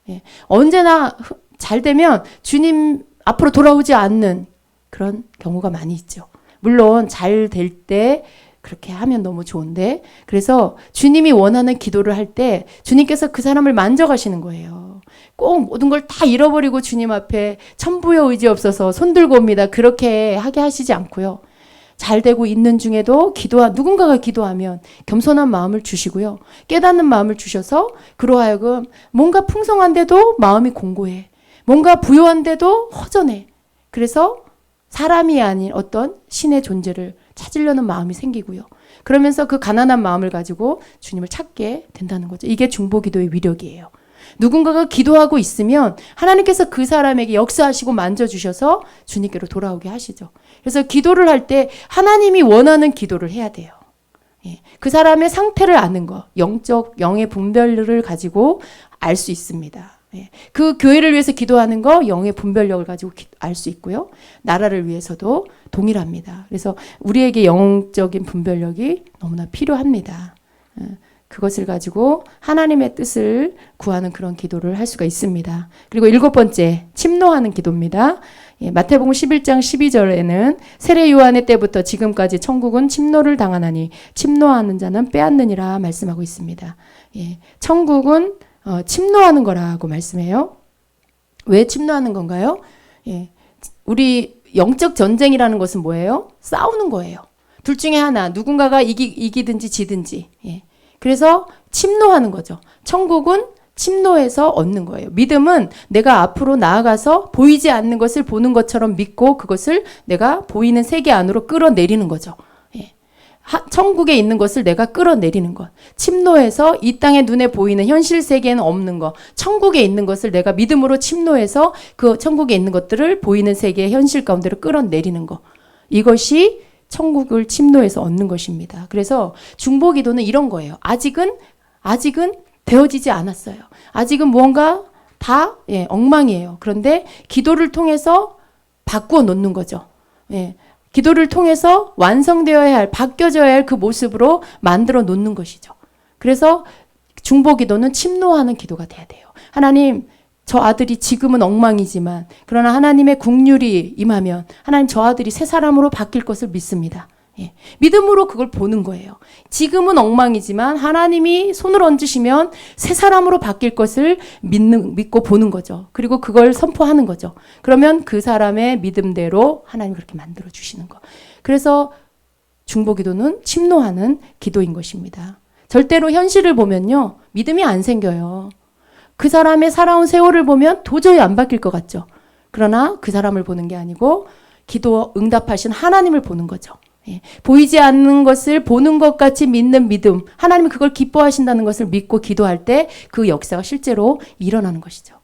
예. 언제나 잘 되면 주님 앞으로 돌아오지 않는 그런 경우가 많이 있죠. 물론 잘 될 때 그렇게 하면 너무 좋은데 그래서 주님이 원하는 기도를 할 때 주님께서 그 사람을 만져가시는 거예요. 꼭 모든 걸 다 잃어버리고 주님 앞에 천부여 의지 없어서 손들고 옵니다. 그렇게 하게 하시지 않고요. 잘 되고 있는 중에도 누군가가 기도하면 겸손한 마음을 주시고요. 깨닫는 마음을 주셔서 그로 하여금 뭔가 풍성한데도 마음이 공고해. 뭔가 부유한데도 허전해. 그래서 사람이 아닌 어떤 신의 존재를 찾으려는 마음이 생기고요. 그러면서 그 가난한 마음을 가지고 주님을 찾게 된다는 거죠. 이게 중보기도의 위력이에요. 누군가가 기도하고 있으면 하나님께서 그 사람에게 역사하시고 만져주셔서 주님께로 돌아오게 하시죠. 그래서 기도를 할 때 하나님이 원하는 기도를 해야 돼요. 예. 그 사람의 상태를 아는 거, 영의 분별을 가지고 알 수 있습니다. 예. 그 교회를 위해서 기도하는 거 영의 분별력을 가지고 알 수 있고요. 나라를 위해서도 동일합니다. 그래서 우리에게 영적인 분별력이 너무나 필요합니다. 그것을 가지고 하나님의 뜻을 구하는 그런 기도를 할 수가 있습니다. 그리고 7번째, 침노하는 기도입니다. 예, 마태복음 11장 12절에는 세례 요한의 때부터 지금까지 천국은 침노를 당하나니 침노하는 자는 빼앗느니라 말씀하고 있습니다. 예, 천국은 침노하는 거라고 말씀해요. 왜 침노하는 건가요? 예, 우리 영적 전쟁이라는 것은 뭐예요? 싸우는 거예요. 둘 중에 하나, 누군가가 이기든지 지든지. 예. 그래서 침노하는 거죠. 천국은 침노해서 얻는 거예요. 믿음은 내가 앞으로 나아가서 보이지 않는 것을 보는 것처럼 믿고 그것을 내가 보이는 세계 안으로 끌어내리는 거죠. 예. 천국에 있는 것을 내가 끌어내리는 것. 침노해서 이 땅의 눈에 보이는 현실 세계에는 없는 것. 천국에 있는 것을 내가 믿음으로 침노해서 그 천국에 있는 것들을 보이는 세계의 현실 가운데로 끌어내리는 것. 이것이 천국을 침노해서 얻는 것입니다. 그래서 중보기도는 이런 거예요. 아직은 되어지지 않았어요. 아직은 무언가 다 엉망이에요. 그런데 기도를 통해서 바꾸어 놓는 거죠. 예, 기도를 통해서 완성되어야 할, 바뀌어져야 할 그 모습으로 만들어 놓는 것이죠. 그래서 중보기도는 침노하는 기도가 돼야 돼요. 하나님, 저 아들이 지금은 엉망이지만 그러나 하나님의 긍휼이 임하면 하나님 저 아들이 새 사람으로 바뀔 것을 믿습니다. 예. 믿음으로 그걸 보는 거예요. 지금은 엉망이지만 하나님이 손을 얹으시면 새 사람으로 바뀔 것을 믿고 보는 거죠. 그리고 그걸 선포하는 거죠. 그러면 그 사람의 믿음대로 하나님 그렇게 만들어 주시는 거. 그래서 중보기도는 침노하는 기도인 것입니다. 절대로 현실을 보면요, 믿음이 안 생겨요. 그 사람의 살아온 세월을 보면 도저히 안 바뀔 것 같죠. 그러나 그 사람을 보는 게 아니고 기도 응답하신 하나님을 보는 거죠. 예. 보이지 않는 것을 보는 것 같이 믿는 믿음, 하나님이 그걸 기뻐하신다는 것을 믿고 기도할 때 그 역사가 실제로 일어나는 것이죠.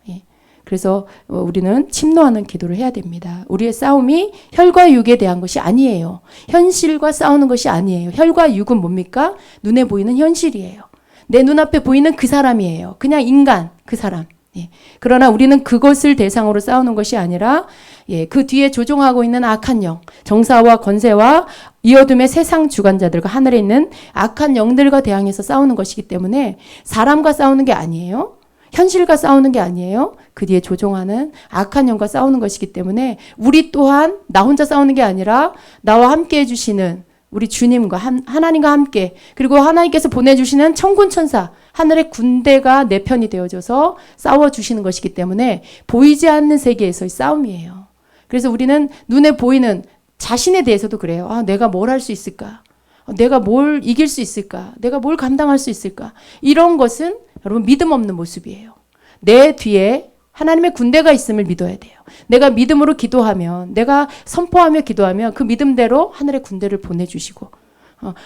예. 그래서 우리는 침노하는 기도를 해야 됩니다. 우리의 싸움이 혈과 육에 대한 것이 아니에요. 현실과 싸우는 것이 아니에요. 혈과 육은 뭡니까? 눈에 보이는 현실이에요. 내 눈앞에 보이는 그 사람이에요. 그냥 인간, 그 사람. 예. 그러나 우리는 그것을 대상으로 싸우는 것이 아니라 그 뒤에 조종하고 있는 악한 영, 정사와 권세와 이어둠의 세상 주관자들과 하늘에 있는 악한 영들과 대항해서 싸우는 것이기 때문에 사람과 싸우는 게 아니에요. 현실과 싸우는 게 아니에요. 그 뒤에 조종하는 악한 영과 싸우는 것이기 때문에 우리 또한 나 혼자 싸우는 게 아니라 나와 함께 해주시는 우리 주님과 하나님과 함께 그리고 하나님께서 보내주시는 천군 천사 하늘의 군대가 내 편이 되어줘서 싸워주시는 것이기 때문에 보이지 않는 세계에서의 싸움이에요. 그래서 우리는 눈에 보이는 자신에 대해서도 그래요. 아, 내가 뭘 할 수 있을까? 내가 뭘 이길 수 있을까? 내가 뭘 감당할 수 있을까? 이런 것은 여러분 믿음 없는 모습이에요. 내 뒤에 하나님의 군대가 있음을 믿어야 돼요. 내가 믿음으로 기도하면, 내가 선포하며 기도하면 그 믿음대로 하늘의 군대를 보내주시고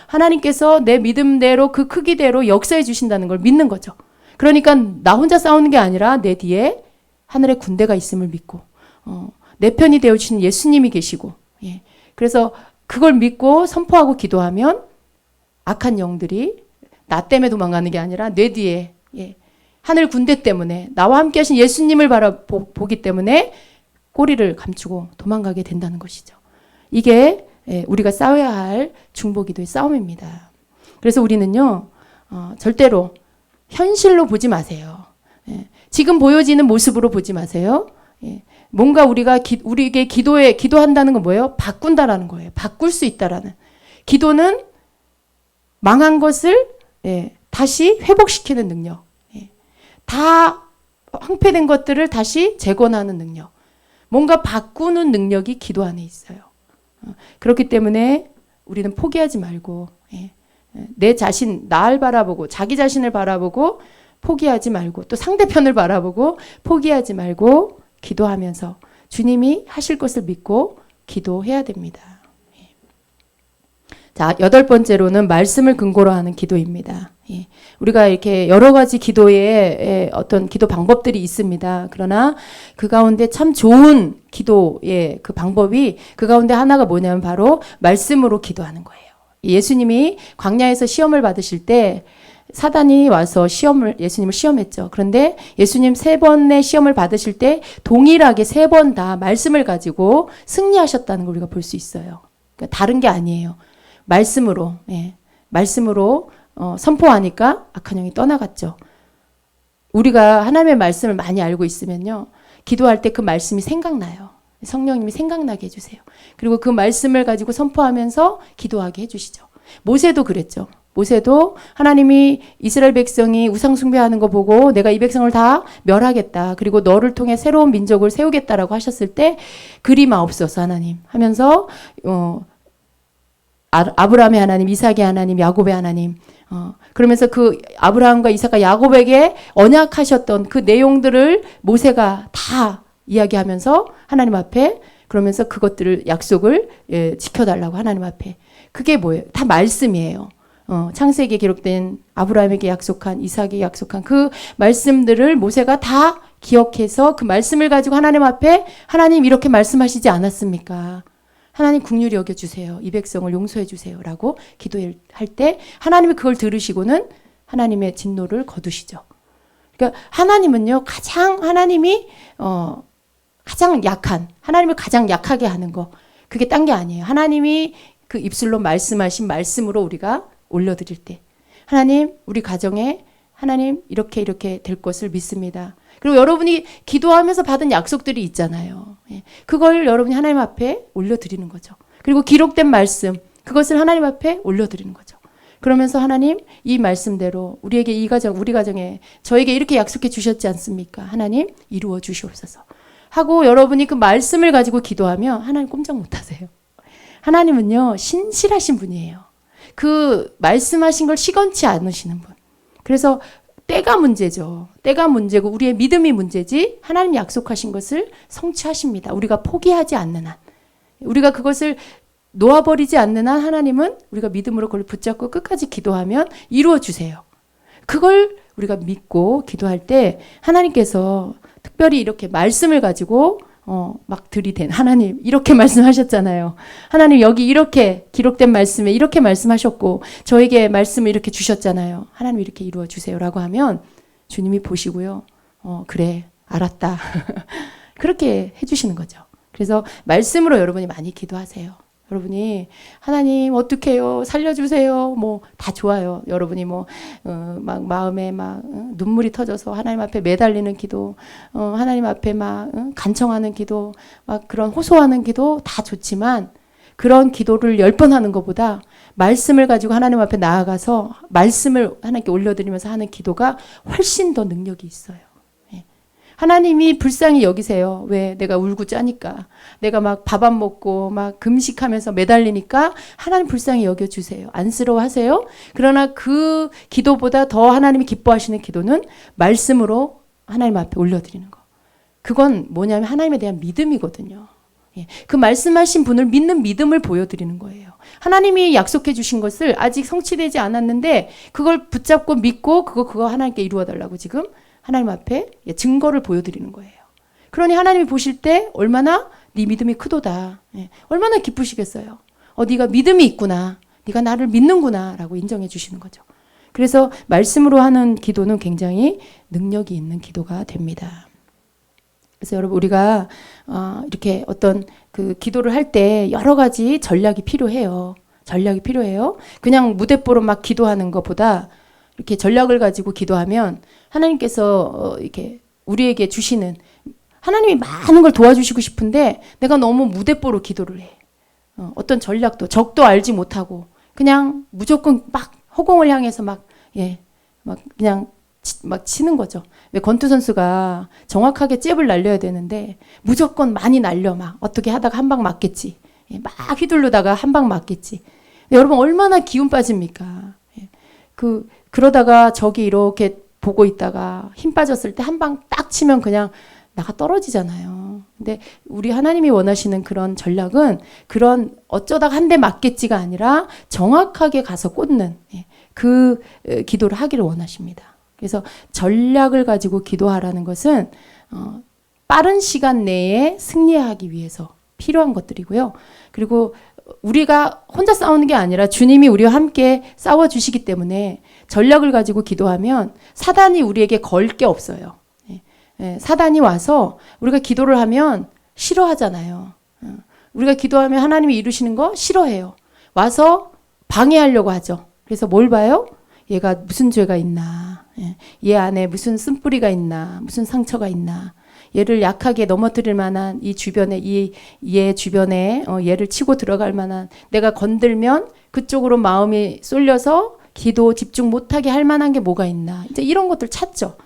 하나님께서 내 믿음대로 그 크기대로 역사해 주신다는 걸 믿는 거죠. 그러니까 나 혼자 싸우는 게 아니라 내 뒤에 하늘의 군대가 있음을 믿고 내 편이 되어주신 예수님이 계시고 예. 그래서 그걸 믿고 선포하고 기도하면 악한 영들이 나 때문에 도망가는 게 아니라 내 뒤에 예. 하늘 군대 때문에 나와 함께 하신 예수님을 바라보기 때문에 꼬리를 감추고 도망가게 된다는 것이죠. 이게 우리가 싸워야 할 중보기도의 싸움입니다. 그래서 우리는요 절대로 현실로 보지 마세요. 지금 보여지는 모습으로 보지 마세요. 뭔가 우리에게 기도한다는 건 뭐예요? 바꾼다라는 거예요. 바꿀 수 있다라는. 기도는 망한 것을 다시 회복시키는 능력. 다 황폐된 것들을 다시 재건하는 능력. 뭔가 바꾸는 능력이 기도 안에 있어요. 그렇기 때문에 우리는 포기하지 말고 내 자신, 나를 바라보고 자기 자신을 바라보고 포기하지 말고 또 상대편을 바라보고 포기하지 말고 기도하면서 주님이 하실 것을 믿고 기도해야 됩니다. 자, 8번째로는 말씀을 근거로 하는 기도입니다. 우리가 이렇게 여러 가지 기도의 어떤 기도 방법들이 있습니다. 그러나 그 가운데 참 좋은 기도의 그 방법이 그 가운데 하나가 뭐냐면 바로 말씀으로 기도하는 거예요. 예수님이 광야에서 시험을 받으실 때 사단이 와서 예수님을 시험했죠. 그런데 예수님 3번의 시험을 받으실 때 동일하게 3번 다 말씀을 가지고 승리하셨다는 걸 우리가 볼 수 있어요. 그러니까 다른 게 아니에요. 말씀으로 선포하니까 악한 영이 떠나갔죠. 우리가 하나님의 말씀을 많이 알고 있으면요. 기도할 때 그 말씀이 생각나요. 성령님이 생각나게 해주세요. 그리고 그 말씀을 가지고 선포하면서 기도하게 해주시죠. 모세도 그랬죠. 모세도 하나님이 이스라엘 백성이 우상 숭배하는 거 보고 내가 이 백성을 다 멸하겠다. 그리고 너를 통해 새로운 민족을 세우겠다라고 하셨을 때 그리 마옵소서 하나님 하면서 아브라함의 하나님, 이삭의 하나님, 야곱의 하나님 그러면서 그 아브라함과 이삭과 야곱에게 언약하셨던 그 내용들을 모세가 다 이야기하면서 하나님 앞에 그러면서 그것들을 약속을 지켜달라고 하나님 앞에 그게 뭐예요? 다 말씀이에요. 창세기에 기록된 아브라함에게 약속한 이삭에게 약속한 그 말씀들을 모세가 다 기억해서 그 말씀을 가지고 하나님 앞에 하나님 이렇게 말씀하시지 않았습니까? 하나님 긍휼히 여겨주세요. 이 백성을 용서해 주세요. 라고 기도할 때 하나님이 그걸 들으시고는 하나님의 진노를 거두시죠. 그러니까 하나님은요. 하나님이 가장 약한 하나님을 가장 약하게 하는 거 그게 딴 게 아니에요. 하나님이 그 입술로 말씀하신 말씀으로 우리가 올려드릴 때 하나님 우리 가정에 하나님 이렇게 될 것을 믿습니다. 그리고 여러분이 기도하면서 받은 약속들이 있잖아요. 그걸 여러분이 하나님 앞에 올려드리는 거죠. 그리고 기록된 말씀 그것을 하나님 앞에 올려드리는 거죠. 그러면서 하나님 이 말씀대로 우리에게 우리 가정에 저에게 이렇게 약속해 주셨지 않습니까? 하나님 이루어 주시옵소서 하고 여러분이 그 말씀을 가지고 기도하면 하나님 꼼짝 못하세요. 하나님은요 신실하신 분이에요. 그 말씀하신 걸 시건치 않으시는 분. 그래서 때가 문제죠. 때가 문제고 우리의 믿음이 문제지 하나님 약속하신 것을 성취하십니다. 우리가 포기하지 않는 한. 우리가 그것을 놓아버리지 않는 한 하나님은 우리가 믿음으로 그걸 붙잡고 끝까지 기도하면 이루어 주세요. 그걸 우리가 믿고 기도할 때 하나님께서 특별히 이렇게 말씀을 가지고 막 들이댄 하나님 이렇게 말씀하셨잖아요. 하나님 여기 이렇게 기록된 말씀에 이렇게 말씀하셨고 저에게 말씀을 이렇게 주셨잖아요. 하나님 이렇게 이루어 주세요라고 하면 주님이 보시고요. 그래 알았다. 그렇게 해주시는 거죠. 그래서 말씀으로 여러분이 많이 기도하세요. 여러분이 하나님 어떡해요 살려주세요 뭐 다 좋아요. 여러분이 막 마음에 막 눈물이 터져서 하나님 앞에 매달리는 기도 하나님 앞에 막 간청하는 기도 막 그런 호소하는 기도 다 좋지만 그런 기도를 10번 하는 것보다 말씀을 가지고 하나님 앞에 나아가서 말씀을 하나님께 올려드리면서 하는 기도가 훨씬 더 능력이 있어요. 예. 하나님이 불쌍히 여기세요. 왜? 내가 울고 짜니까. 내가 막 밥 안 먹고 막 금식하면서 매달리니까 하나님 불쌍히 여겨주세요. 안쓰러워하세요. 그러나 그 기도보다 더 하나님이 기뻐하시는 기도는 말씀으로 하나님 앞에 올려드리는 거. 그건 뭐냐면 하나님에 대한 믿음이거든요. 예. 그 말씀하신 분을 믿는 믿음을 보여드리는 거예요. 하나님이 약속해 주신 것을 아직 성취되지 않았는데 그걸 붙잡고 믿고 그거 하나님께 이루어 달라고 지금 하나님 앞에 증거를 보여드리는 거예요. 그러니 하나님이 보실 때 얼마나 네 믿음이 크도다. 예. 얼마나 기쁘시겠어요. 네가 믿음이 있구나. 네가 나를 믿는구나 라고 인정해 주시는 거죠. 그래서 말씀으로 하는 기도는 굉장히 능력이 있는 기도가 됩니다. 그래서 여러분 우리가 이렇게 어떤 그 기도를 할 때 여러 가지 전략이 필요해요. 전략이 필요해요. 그냥 무대뽀로 막 기도하는 것보다 이렇게 전략을 가지고 기도하면 하나님께서 이렇게 우리에게 주시는 하나님이 많은 걸 도와주시고 싶은데 내가 너무 무대뽀로 기도를 해. 어떤 전략도 적도 알지 못하고 그냥 무조건 막 허공을 향해서 막 그냥 막 치는 거죠. 왜 권투 선수가 정확하게 잽을 날려야 되는데 무조건 많이 날려 막 어떻게 하다가 한 방 맞겠지. 막 휘둘르다가 한 방 맞겠지. 여러분 얼마나 기운 빠집니까? 그러다가 저기 이렇게 보고 있다가 힘 빠졌을 때 한 방 딱 치면 그냥 나가 떨어지잖아요. 근데 우리 하나님이 원하시는 그런 전략은 그런 어쩌다가 한 대 맞겠지가 아니라 정확하게 가서 꽂는 그 기도를 하기를 원하십니다. 그래서 전략을 가지고 기도하라는 것은 빠른 시간 내에 승리하기 위해서 필요한 것들이고요. 그리고 우리가 혼자 싸우는 게 아니라 주님이 우리와 함께 싸워주시기 때문에 전략을 가지고 기도하면 사단이 우리에게 걸 게 없어요. 사단이 와서 우리가 기도를 하면 싫어하잖아요. 우리가 기도하면 하나님이 이루시는 거 싫어해요. 와서 방해하려고 하죠. 그래서 뭘 봐요? 얘가 무슨 죄가 있나? 얘 안에 무슨 쓴뿌리가 있나? 무슨 상처가 있나? 얘를 약하게 넘어뜨릴 만한 이 주변에 얘 주변에 얘를 치고 들어갈 만한 내가 건들면 그쪽으로 마음이 쏠려서 기도 집중 못하게 할 만한 게 뭐가 있나? 이제 이런 것들 찾죠.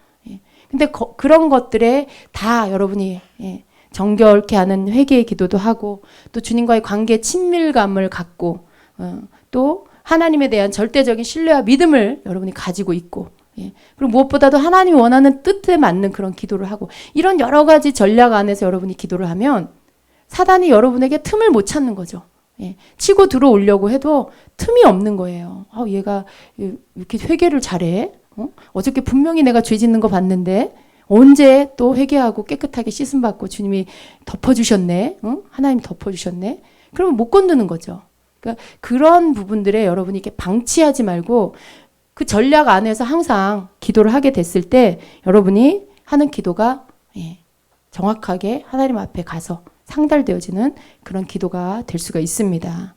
근데 그런 것들에 다 여러분이 정결케 하는 회개의 기도도 하고 또 주님과의 관계 친밀감을 갖고 또 하나님에 대한 절대적인 신뢰와 믿음을 여러분이 가지고 있고 그리고 무엇보다도 하나님이 원하는 뜻에 맞는 그런 기도를 하고 이런 여러 가지 전략 안에서 여러분이 기도를 하면 사단이 여러분에게 틈을 못 찾는 거죠. 치고 들어오려고 해도 틈이 없는 거예요. 얘가 이렇게 회개를 잘해. 어저께 분명히 내가 죄 짓는 거 봤는데 언제 또 회개하고 깨끗하게 씻음 받고 주님이 덮어주셨네. 하나님 덮어주셨네. 그러면 못 건드는 거죠. 그러니까 그런 부분들에 여러분이 이렇게 방치하지 말고 그 전략 안에서 항상 기도를 하게 됐을 때 여러분이 하는 기도가 정확하게 하나님 앞에 가서 상달되어지는 그런 기도가 될 수가 있습니다.